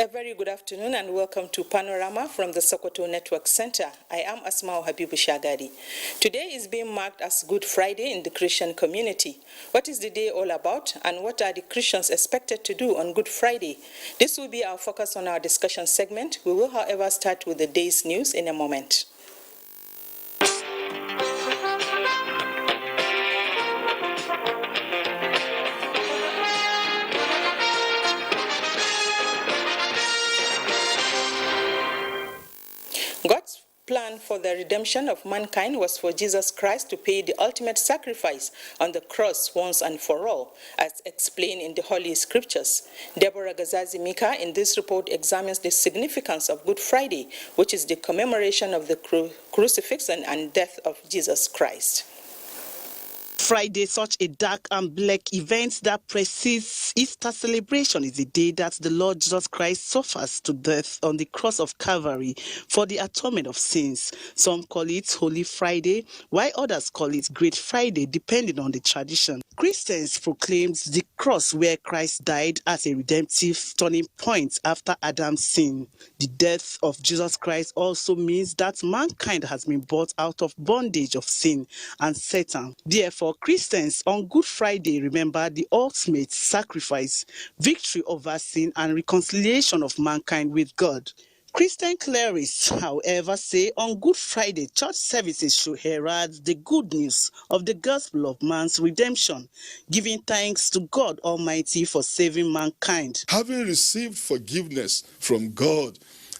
A very good afternoon and welcome to Panorama from the Sokoto Network Center. I am Asmao Habibu Shagari. Today is being marked as Good Friday in the Christian community. What is the day all about and what are the Christians expected to do on Good Friday? This will be our focus on our discussion segment. We will, however, start with the day's news in a moment. God's plan for the redemption of mankind was for Jesus Christ to pay the ultimate sacrifice on the cross once and for all, as explained in the Holy Scriptures. Deborah Gazazi Mika in this report examines the significance of Good Friday, which is the commemoration of the crucifixion and death of Jesus Christ. Friday, such a dark and black event that precedes Easter celebration, is the day that the Lord Jesus Christ suffers to death on the cross of Calvary for the atonement of sins. Some call it Holy Friday, while others call it Great Friday, depending on the tradition. Christians proclaimed the cross where Christ died as a redemptive turning point after Adam's sin. The death of Jesus Christ also means that mankind has been brought out of bondage of sin and Satan. Therefore, Christians on Good Friday remember the ultimate sacrifice, victory over sin, and reconciliation of mankind with God. Christian clerics, however, say on Good Friday, church services should herald the good news of the gospel of man's redemption, giving thanks to God Almighty for saving mankind. Having received forgiveness from God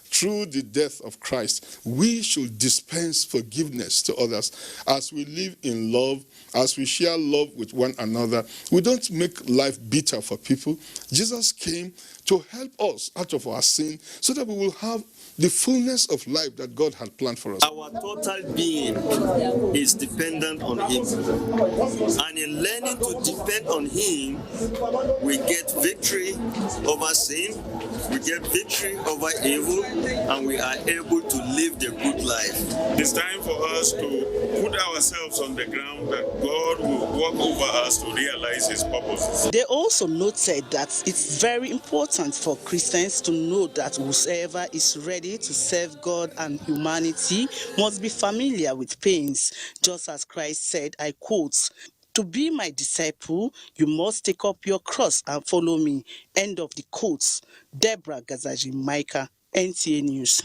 through the death of Christ, we should dispense forgiveness to others as we live in love, as we share love with one another. We don't make life bitter for people. Jesus came to help us out of our sin so that we will have the fullness of life that God had planned for us. Our total being is dependent on Him. And in learning to depend on Him, we get victory over sin, we get victory over evil, and we are able to live the good life. It's time for us to put ourselves on the ground that God will work over us to realize His purposes. They also noted that it's very important for Christians to know that whosoever is ready to serve God and humanity must be familiar with pains. Just as Christ said, I quote, "To be my disciple, you must take up your cross and follow me." End of the quotes. Deborah Gazaji Mika, NTA News.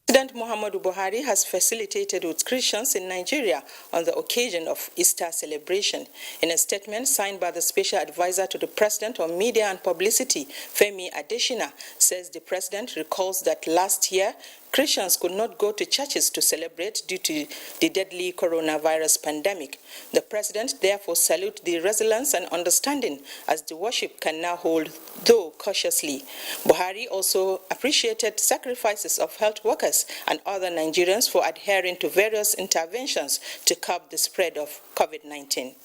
President Muhammadu Buhari has facilitated with Christians in Nigeria on the occasion of Easter celebration. In a statement signed by the Special Advisor to the President on Media and Publicity, Femi Adesina, says the President recalls that last year, Christians could not go to churches to celebrate due to the deadly coronavirus pandemic. The President therefore salutes the resilience and understanding as the worship can now hold, though cautiously. Buhari also appreciated sacrifices of health workers and other Nigerians for adhering to various interventions to curb the spread of COVID-19.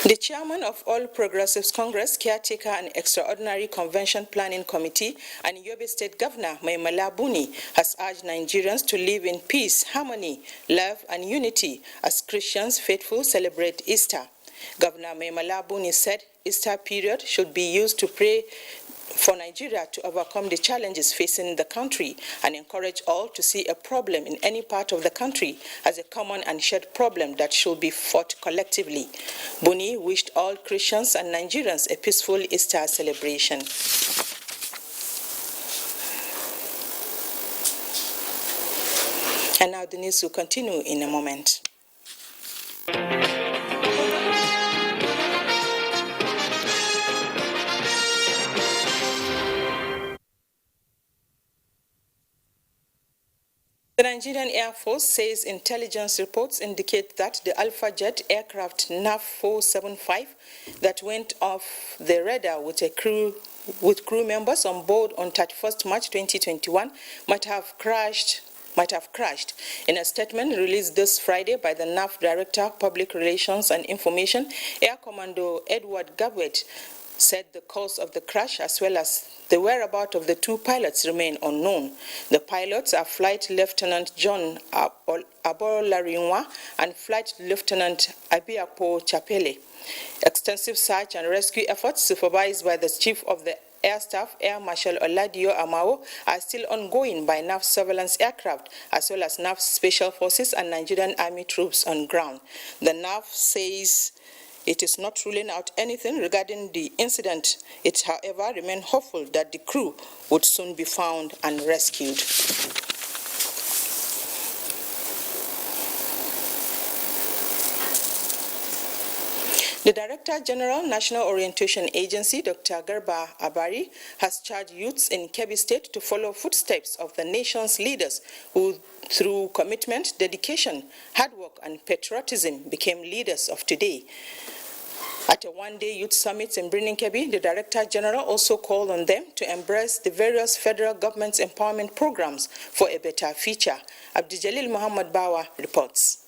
The chairman of All Progressives Congress, Caretaker and Extraordinary Convention Planning Committee, and Yobe State Governor Maimala Buni has urged Nigerians to live in peace, harmony, love, and unity as Christians faithful celebrate Easter. Governor Maimala Buni said Easter period should be used to pray for Nigeria to overcome the challenges facing the country and encourage all to see a problem in any part of the country as a common and shared problem that should be fought collectively. Buni wished all Christians and Nigerians a peaceful Easter celebration. And now the news will continue in a moment. The Nigerian Air Force says intelligence reports indicate that the Alpha Jet aircraft NAF 475 that went off the radar with crew members on board on 31st March 2021 might have crashed. In a statement released this Friday by the NAF Director, Public Relations and Information, Air Commando Edward Gabwet said the cause of the crash as well as the whereabouts of the two pilots remain unknown. The pilots are Flight Lieutenant John Abolarinwa and Flight Lieutenant Abiapo Chapele. Extensive search and rescue efforts supervised by the Chief of the Air Staff, Air Marshal Oladio Amao, are still ongoing by NAF surveillance aircraft as well as NAF Special Forces and Nigerian Army troops on ground. The NAF says it is not ruling out anything regarding the incident. It, however, remains hopeful that the crew would soon be found and rescued. The Director General, National Orientation Agency, Dr. Garba Abari, has charged youths in Kebbi State to follow footsteps of the nation's leaders who, through commitment, dedication, hard work, and patriotism, became leaders of today. At a one-day youth summit in Birnin Kebbi, the Director General also called on them to embrace the various federal government's empowerment programs for a better future. Abdijalil Muhammad Bawa reports.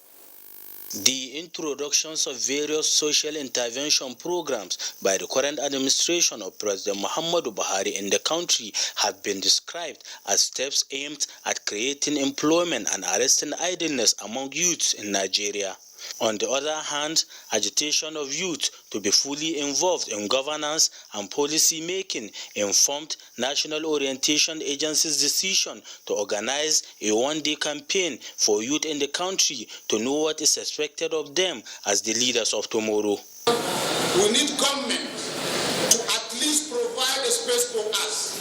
The introductions of various social intervention programs by the current administration of President Muhammadu Buhari in the country have been described as steps aimed at creating employment and arresting idleness among youths in Nigeria. On the other hand, agitation of youth to be fully involved in governance and policy making informed National Orientation Agency's decision to organize a one-day campaign for youth in the country to know what is expected of them as the leaders of tomorrow. We need government to at least provide a space for us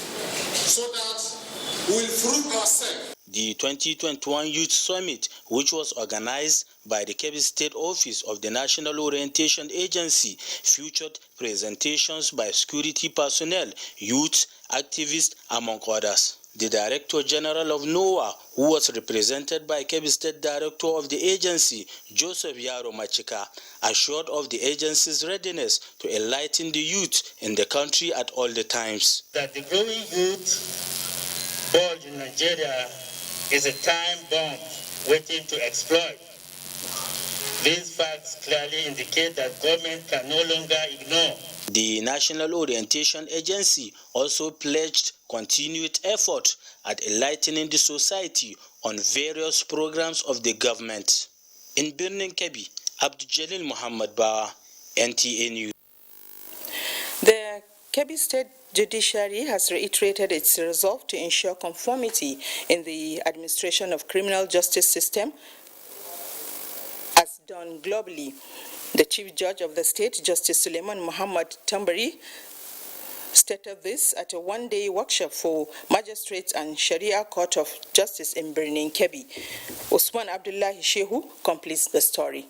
so that we will prove ourselves. The 2021 Youth Summit, which was organized by the Kebbi State Office of the National Orientation Agency, featured presentations by security personnel, youth, activists, among others. The Director General of NOAA, who was represented by Kebbi State Director of the agency, Joseph Yaro Machika, assured of the agency's readiness to enlighten the youth in the country at all the times. That the growing youth bulge in Nigeria is a time bomb waiting to explode. These facts clearly indicate that government can no longer ignore. The National Orientation Agency also pledged continued effort at enlightening the society on various programs of the government. In Birnin Kebbi, Abdul Muhammad Bawa, NTA News. The Kebbi State Judiciary has reiterated its resolve to ensure conformity in the administration of criminal justice system as done globally. The Chief Judge of the state, Justice Suleiman Muhammad Tambari, stated this at a one-day workshop for magistrates and Sharia Court of Justice in Birnin Kebbi. Usman Abdullahi Shehu completes the story.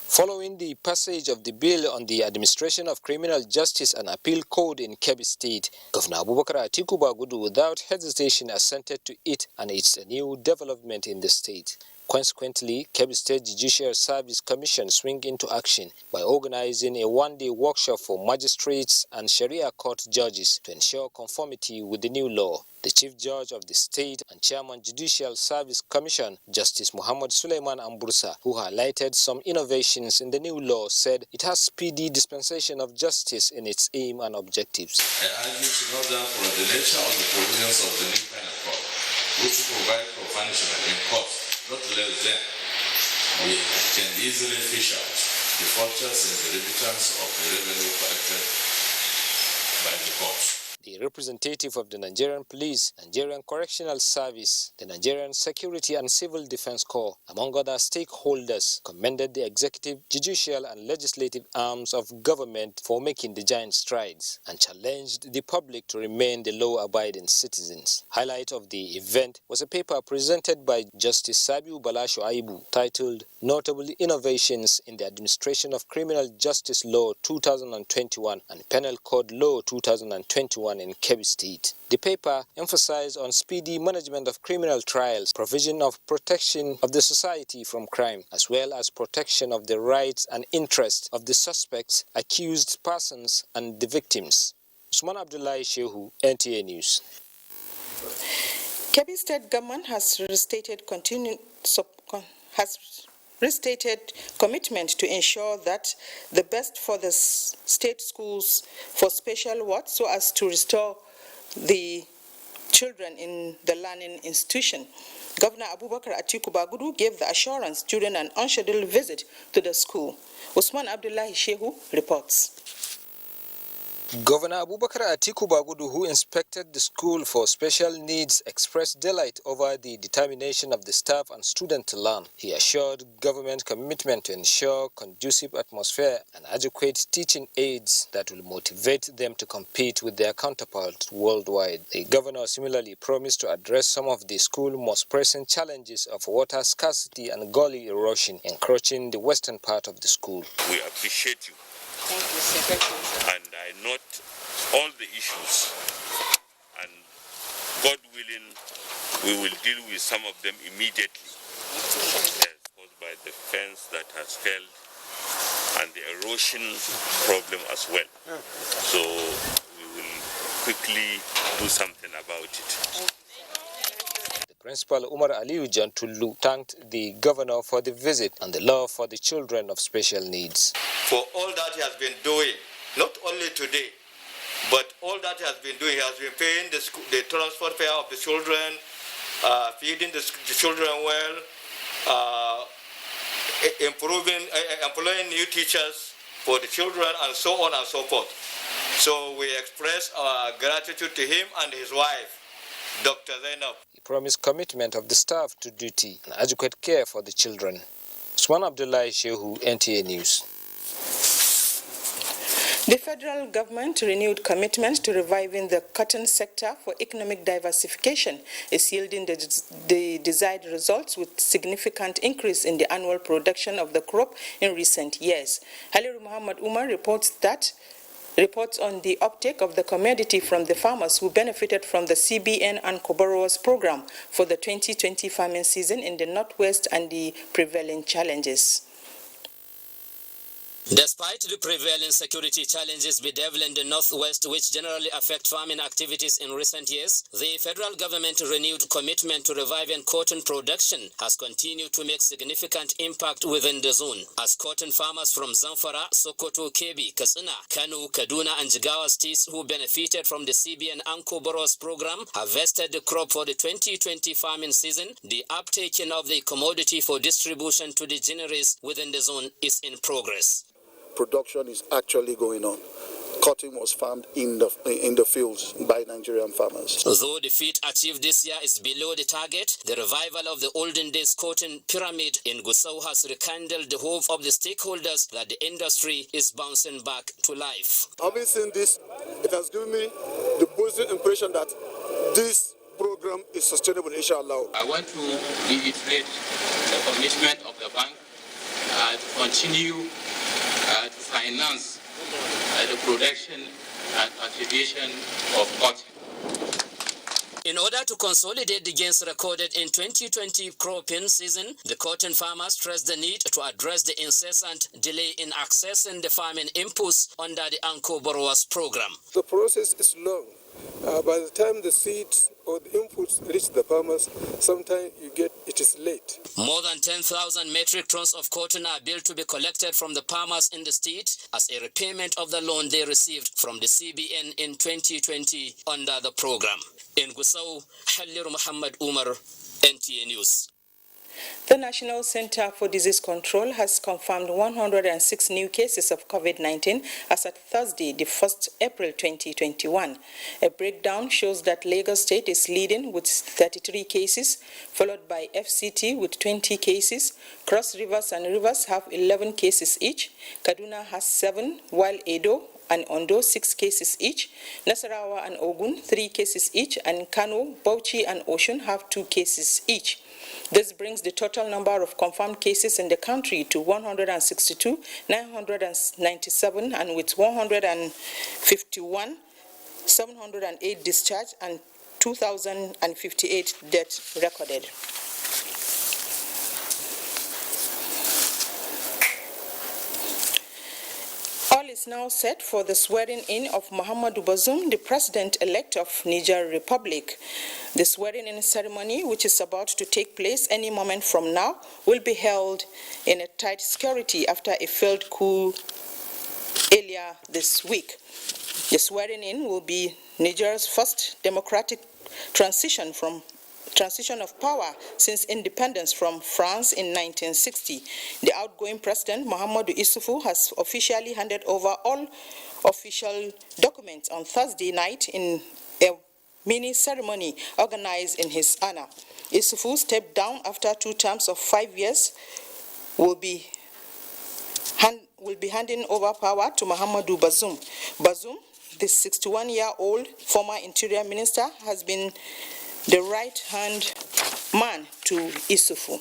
Following the passage of the bill on the administration of criminal justice and appeal code in Kebbi State, Governor Abubakar Atiku Bagudu without hesitation assented to it, and it's a new development in the state. Consequently, Kebbi State Judicial Service Commission swing into action by organizing a one-day workshop for magistrates and Sharia court judges to ensure conformity with the new law. The Chief Judge of the State and Chairman Judicial Service Commission, Justice Muhammad Suleiman Ambursa, who highlighted some innovations in the new law, said it has speedy dispensation of justice in its aim and objectives. I argue to note down from the nature of the provisions of the new penal code, which provide for punishment in court, not less than we can easily fish out defaulters in the remittance of the revenue collected by the court. The representative of the Nigerian Police, Nigerian Correctional Service, the Nigerian Security and Civil Defense Corps, among other stakeholders, commended the executive, judicial and legislative arms of government for making the giant strides and challenged the public to remain the law-abiding citizens. Highlight of the event was a paper presented by Justice Sabiu Balasho Aibu titled Notable Innovations in the Administration of Criminal Justice Law 2021 and Penal Code Law 2021 in Kebbi State. The paper emphasized on speedy management of criminal trials, provision of protection of the society from crime, as well as protection of the rights and interests of the suspects, accused persons, and the victims. Usman Abdullahi Shehu, NTA News. Kebbi State government has restated commitment to ensure that the best for the state schools for special wards so as to restore the children in the learning institution. Governor Abubakar Atiku Bagudu gave the assurance during an unscheduled visit to the school. Usman Abdullahi Shehu reports. Governor Abubakar Atiku Bagudu, who inspected the school for special needs, expressed delight over the determination of the staff and students to learn. He assured government commitment to ensure conducive atmosphere and adequate teaching aids that will motivate them to compete with their counterparts worldwide. The governor similarly promised to address some of the school's most pressing challenges of water scarcity and gully erosion encroaching the western part of the school. We appreciate you. Thank you, Secretary. And I note all the issues, and God willing, we will deal with some of them immediately. Yes, caused by the fence that has failed and the erosion problem as well. So we will quickly do something about it. Principal Umar Aliyu Jantulu thanked the governor for the visit and the love for the children of special needs. For all that he has been doing, not only today, but all that he has been doing, he has been paying the transport fare of the children, feeding the children well, employing new teachers for the children, and so on and so forth. So we express our gratitude to him and his wife, Dr. Zainab. He promised commitment of the staff to duty and adequate care for the children. Usman Abdullahi Shehu, NTA News. The federal government renewed commitment to reviving the cotton sector for economic diversification is yielding the desired results with significant increase in the annual production of the crop in recent years. Haliru Muhammad Umar reports on the uptake of the commodity from the farmers who benefited from the CBN and co-borrowers program for the 2020 farming season in the Northwest and the prevailing challenges. Despite the prevailing security challenges bedeviling the Northwest, which generally affect farming activities in recent years, the federal government renewed commitment to reviving cotton production has continued to make significant impact within the zone, as cotton farmers from Zamfara, Sokoto, Kebbi, Katsina, Kano, Kaduna, and Jigawa states who benefited from the CBN Anko Boros program harvested the crop for the 2020 farming season. The uptaking of the commodity for distribution to the generis within the zone is in progress. Production is actually going on. Cotton was farmed in the fields by Nigerian farmers. Though the feat achieved this year is below the target, the revival of the olden days cotton pyramid in Gusau has rekindled the hope of the stakeholders that the industry is bouncing back to life. Having seen this, it has given me the positive impression that this program is sustainable, inshallah. I want to reiterate the commitment of the bank to continue to finance the production and cultivation of cotton. In order to consolidate the gains recorded in 2020 cropping season, the cotton farmers stressed the need to address the incessant delay in accessing the farming inputs under the Anko Borrowers program. The process is long. By the time the seeds or the inputs reach the farmers, sometimes it is late. More than 10,000 metric tons of cotton are billed to be collected from the farmers in the state as a repayment of the loan they received from the CBN in 2020 under the program. In Gusau, Haliru Muhammad Umar, NTA News. The National Center for Disease Control has confirmed 106 new cases of COVID-19 as at Thursday, the 1st April 2021. A breakdown shows that Lagos State is leading with 33 cases, followed by FCT with 20 cases. Cross Rivers and Rivers have 11 cases each. Kaduna has 7, while Edo and Ondo 6 cases each. Nasarawa and Ogun 3 cases each, and Kano, Bauchi, and Osun have 2 cases each. This brings the total number of confirmed cases in the country to 162,997, and with 151, 708 discharged and 2,058 deaths recorded. All is now set for the swearing-in of Muhammadu Bazoum, the president-elect of Niger Republic. The swearing-in ceremony, which is about to take place any moment from now, will be held in a tight security after a failed coup earlier this week. The swearing-in will be Nigeria's first democratic transition of power since independence from France in 1960. The outgoing president, Muhammadu Issoufou, has officially handed over all official documents on Thursday night in a mini ceremony organized in his honor. Issoufou stepped down after 2 terms of 5 years, will be handing over power to Mahamadou Bazoum. Bazoum, the 61-year-old former interior minister, has been the right-hand man to Issoufou.